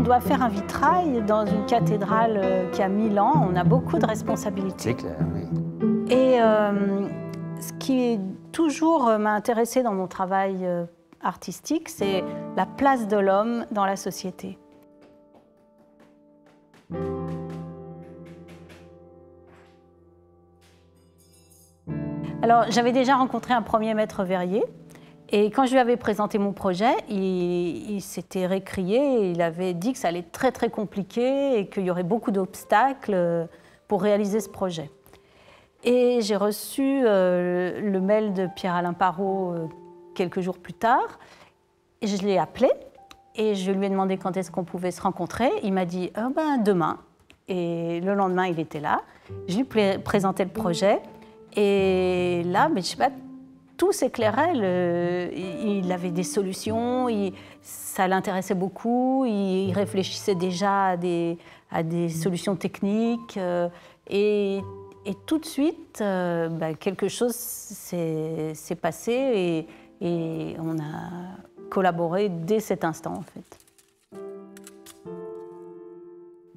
doit faire un vitrail dans une cathédrale qui a 1000 ans, on a beaucoup de responsabilités. C'est clair, oui. Et ce qui toujours m'a intéressée dans mon travail artistique, c'est la place de l'homme dans la société. Alors, j'avais déjà rencontré un premier maître verrier. Et quand je lui avais présenté mon projet, il s'était récrié. Il avait dit que ça allait être très, très compliqué et qu'il y aurait beaucoup d'obstacles pour réaliser ce projet. Et j'ai reçu le mail de Pierre-Alain Parot quelques jours plus tard. Et je l'ai appelé et je lui ai demandé quand est-ce qu'on pouvait se rencontrer. Il m'a dit demain. Et le lendemain, il était là. Je lui ai présenté le projet. Et là, je sais pas, tout s'éclairait. Il avait des solutions, ça l'intéressait beaucoup. Il réfléchissait déjà à des solutions techniques. Et tout de suite, quelque chose s'est passé et on a collaboré dès cet instant, en fait.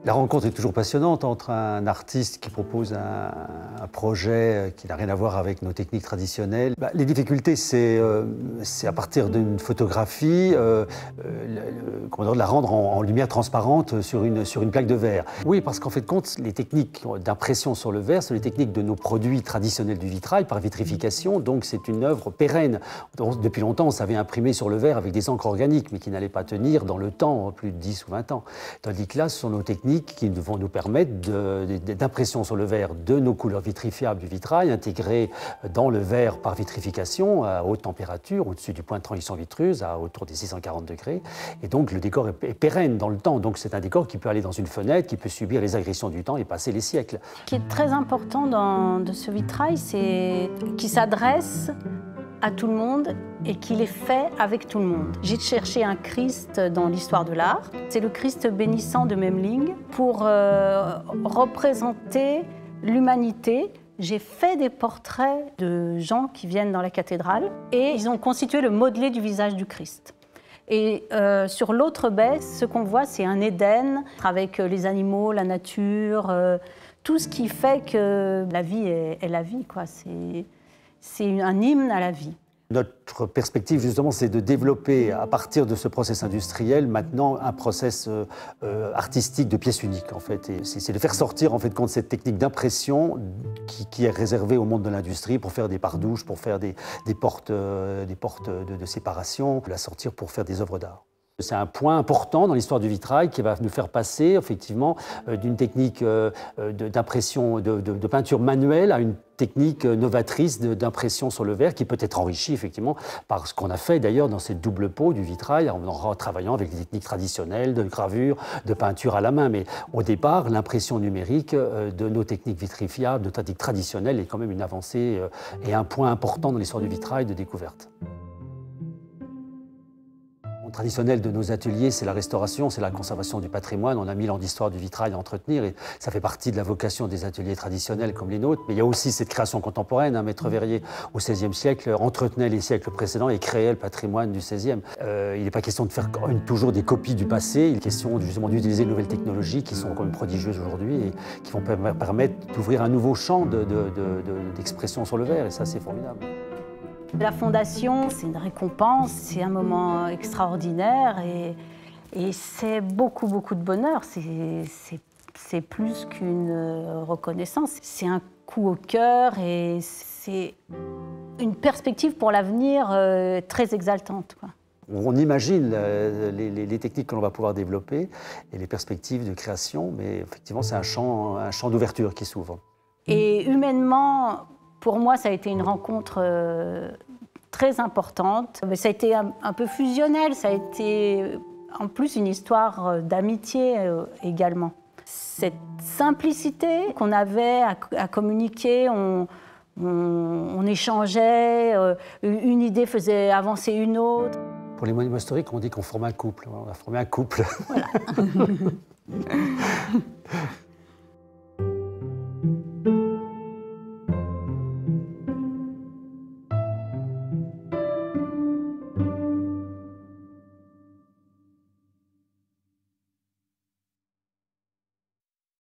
La rencontre est toujours passionnante entre un artiste qui propose un projet qui n'a rien à voir avec nos techniques traditionnelles. Les difficultés, c'est à partir d'une photographie, de la rendre en lumière transparente sur une plaque de verre. Oui, parce qu'en fait de compte, les techniques d'impression sur le verre sont les techniques de nos produits traditionnels du vitrail par vitrification, donc c'est une œuvre pérenne. Depuis longtemps, on savait imprimer sur le verre avec des encres organiques, mais qui n'allaient pas tenir dans le temps, plus de 10 ou 20 ans. Tandis que là, ce sont nos techniques qui vont nous permettre d'impression sur le verre de nos couleurs vitrifiables du vitrail, intégrées dans le verre par vitrification à haute température, au-dessus du point de transition vitreuse, à autour des 640 degrés. Et donc le décor est pérenne dans le temps. Donc c'est un décor qui peut aller dans une fenêtre, qui peut subir les agressions du temps et passer les siècles. Ce qui est très important de ce vitrail, c'est qu'il s'adresse à tout le monde et qu'il est fait avec tout le monde. J'ai cherché un Christ dans l'histoire de l'art. C'est le Christ bénissant de Memling pour représenter l'humanité. J'ai fait des portraits de gens qui viennent dans la cathédrale et ils ont constitué le modelé du visage du Christ. Et sur l'autre baie, ce qu'on voit, c'est un Éden avec les animaux, la nature, tout ce qui fait que la vie est la vie, quoi. C'est un hymne à la vie. Notre perspective, justement, c'est de développer, à partir de ce process industriel, maintenant un process artistique de pièce unique, en fait. Et c'est de faire sortir, en fait, compte cette technique d'impression qui est réservée au monde de l'industrie pour faire des pare-douches, pour faire des portes de séparation, la sortir pour faire des œuvres d'art. C'est un point important dans l'histoire du vitrail qui va nous faire passer effectivement d'une technique d'impression, de peinture manuelle à une technique novatrice d'impression sur le verre qui peut être enrichie effectivement par ce qu'on a fait d'ailleurs dans cette double peau du vitrail en travaillant avec des techniques traditionnelles de gravure, de peinture à la main. Mais au départ, l'impression numérique de nos techniques vitrifiables, de techniques traditionnelles est quand même une avancée et un point important dans l'histoire du vitrail de découverte. Traditionnel de nos ateliers, c'est la restauration, c'est la conservation du patrimoine. On a 1000 ans d'histoire du vitrail à entretenir et ça fait partie de la vocation des ateliers traditionnels comme les nôtres. Mais il y a aussi cette création contemporaine. Un maître verrier au XVIe siècle entretenait les siècles précédents et créait le patrimoine du XVIe. Il n'est pas question de faire toujours des copies du passé. Il est question justement d'utiliser de nouvelles technologies qui sont quand même prodigieuses aujourd'hui et qui vont permettre d'ouvrir un nouveau champ d'expression sur le verre. Et ça, c'est formidable. La fondation, c'est une récompense, c'est un moment extraordinaire et c'est beaucoup, beaucoup de bonheur. C'est plus qu'une reconnaissance, c'est un coup au cœur et c'est une perspective pour l'avenir très exaltante, quoi. On imagine les techniques que l'on va pouvoir développer et les perspectives de création, mais effectivement, c'est un champ d'ouverture qui s'ouvre. Et humainement, pour moi, ça a été une rencontre très importante. Ça a été un peu fusionnel, ça a été en plus une histoire d'amitié également. Cette simplicité qu'on avait à communiquer, on échangeait, une idée faisait avancer une autre. Pour les monuments historiques, on dit qu'on forme un couple. On a formé un couple. Voilà.